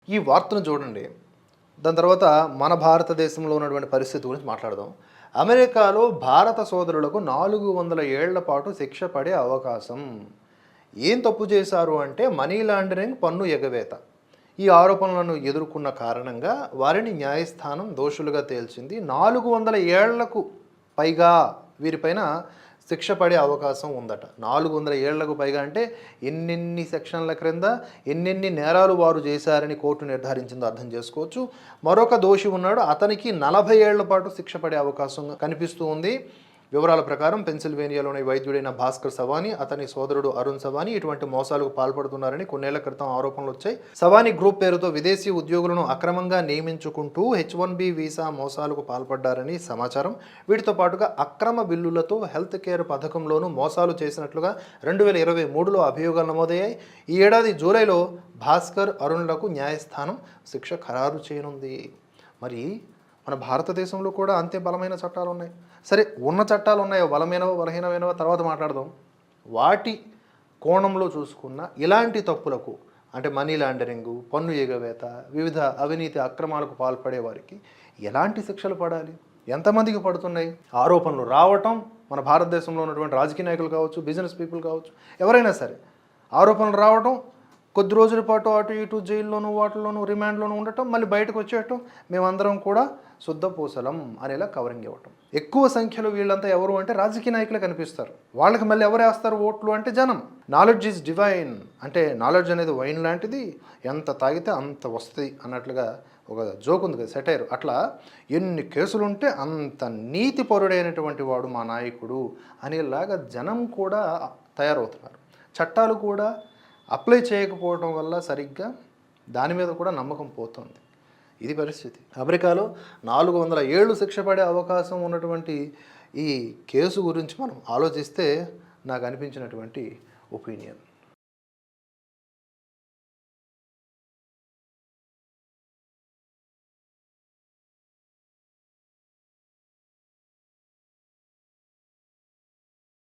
ఈ వార్తను చూడండి. దాని తర్వాత మన భారతదేశంలో ఉన్నటువంటి పరిస్థితి గురించి మాట్లాడదాం. అమెరికాలో భారత సోదరులకు 400 ఏళ్ల పాటు శిక్ష పడే అవకాశం. ఏం తప్పు చేశారు అంటే మనీ లాండరింగ్, పన్ను ఎగవేత. ఈ ఆరోపణలను ఎదుర్కొన్న కారణంగా వారిని న్యాయస్థానం దోషులుగా తేల్చింది. 400 ఏళ్లకు పైగా వీరిపైన శిక్ష పడే అవకాశం ఉందట. 400 ఏళ్లకు పైగా అంటే ఎన్నెన్ని సెక్షన్ల క్రింద ఎన్నెన్ని నేరాలు వారు చేశారని కోర్టు నిర్ధారించిందో అర్థం చేసుకోవచ్చు. మరొక దోషి ఉన్నాడు, అతనికి 40 ఏళ్ల పాటు శిక్ష పడే అవకాశం కనిపిస్తూ ఉంది. వివరాల ప్రకారం పెన్సిల్వేనియాలోని వైద్యుడైన భాస్కర్ సవానీ, అతని సోదరుడు అరుణ్ సవానీ ఇటువంటి మోసాలకు పాల్పడుతున్నారని కొన్నేళ్ల క్రితం ఆరోపణలు వచ్చాయి. సవానీ గ్రూప్ పేరుతో విదేశీ ఉద్యోగులను అక్రమంగా నియమించుకుంటూ H1B వీసా మోసాలకు పాల్పడ్డారని సమాచారం. వీటితో పాటుగా అక్రమ బిల్లులతో హెల్త్ కేర్ పథకంలోనూ మోసాలు చేసినట్లుగా 2023లో అభియోగాలు నమోదయ్యాయి. ఈ ఏడాది జూలైలో భాస్కర్, అరుణ్లకు న్యాయస్థానం శిక్ష ఖరారు చేయనుంది. మరి మన భారతదేశంలో కూడా అంతే బలమైన చట్టాలు ఉన్నాయి. సరే, ఉన్న చట్టాలు ఉన్నాయో బలమైనవో బలహీనమైనవో తర్వాత మాట్లాడదాం. వాటి కోణంలో చూసుకున్న ఇలాంటి తప్పులకు అంటే మనీ లాండరింగు, పన్ను ఎగవేత, వివిధ అవినీతి అక్రమాలకు పాల్పడే వారికి ఎలాంటి శిక్షలు పడాలి, ఎంతమందికి పడుతున్నాయి? ఆరోపణలు రావటం, మన భారతదేశంలో ఉన్నటువంటి రాజకీయ నాయకులు కావచ్చు, బిజినెస్ పీపుల్ కావచ్చు, ఎవరైనా సరే ఆరోపణలు రావటం, కొద్ది రోజుల పాటు అటు ఇటు జైల్లోనూ వాటిల్లోనూ రిమాండ్లోనూ ఉండటం, మళ్ళీ బయటకు వచ్చేయటం, మేమందరం కూడా శుద్ధపూసలం అనేలా కవరింగ్ ఇవ్వటం. ఎక్కువ సంఖ్యలో వీళ్ళంతా ఎవరు అంటే రాజకీయ నాయకులే కనిపిస్తారు. వాళ్ళకి మళ్ళీ ఎవరు వేస్తారు ఓట్లు అంటే జనం. నాలెడ్జ్ ఈజ్ డివైన్ అంటే నాలెడ్జ్ అనేది వైన్ లాంటిది, ఎంత తాగితే అంత వస్తుంది అన్నట్లుగా ఒక జోక్ ఉంది కదా, సెటైర్. అట్లా ఎన్ని కేసులుంటే అంత నీతి పరుడైనటువంటి వాడు మా నాయకుడు అనేలాగా జనం కూడా తయారవుతున్నారు. చట్టాలు కూడా అప్లై చేయకపోవడం వల్ల సరిగ్గా దాని మీద కూడా నమ్మకం పోతుంది. ఇది పరిస్థితి. అమెరికాలో 400 ఏళ్ళు శిక్ష పడే అవకాశం ఉన్నటువంటి ఈ కేసు గురించి మనం ఆలోచిస్తే నాకు అనిపించినటువంటి ఒపీనియన్.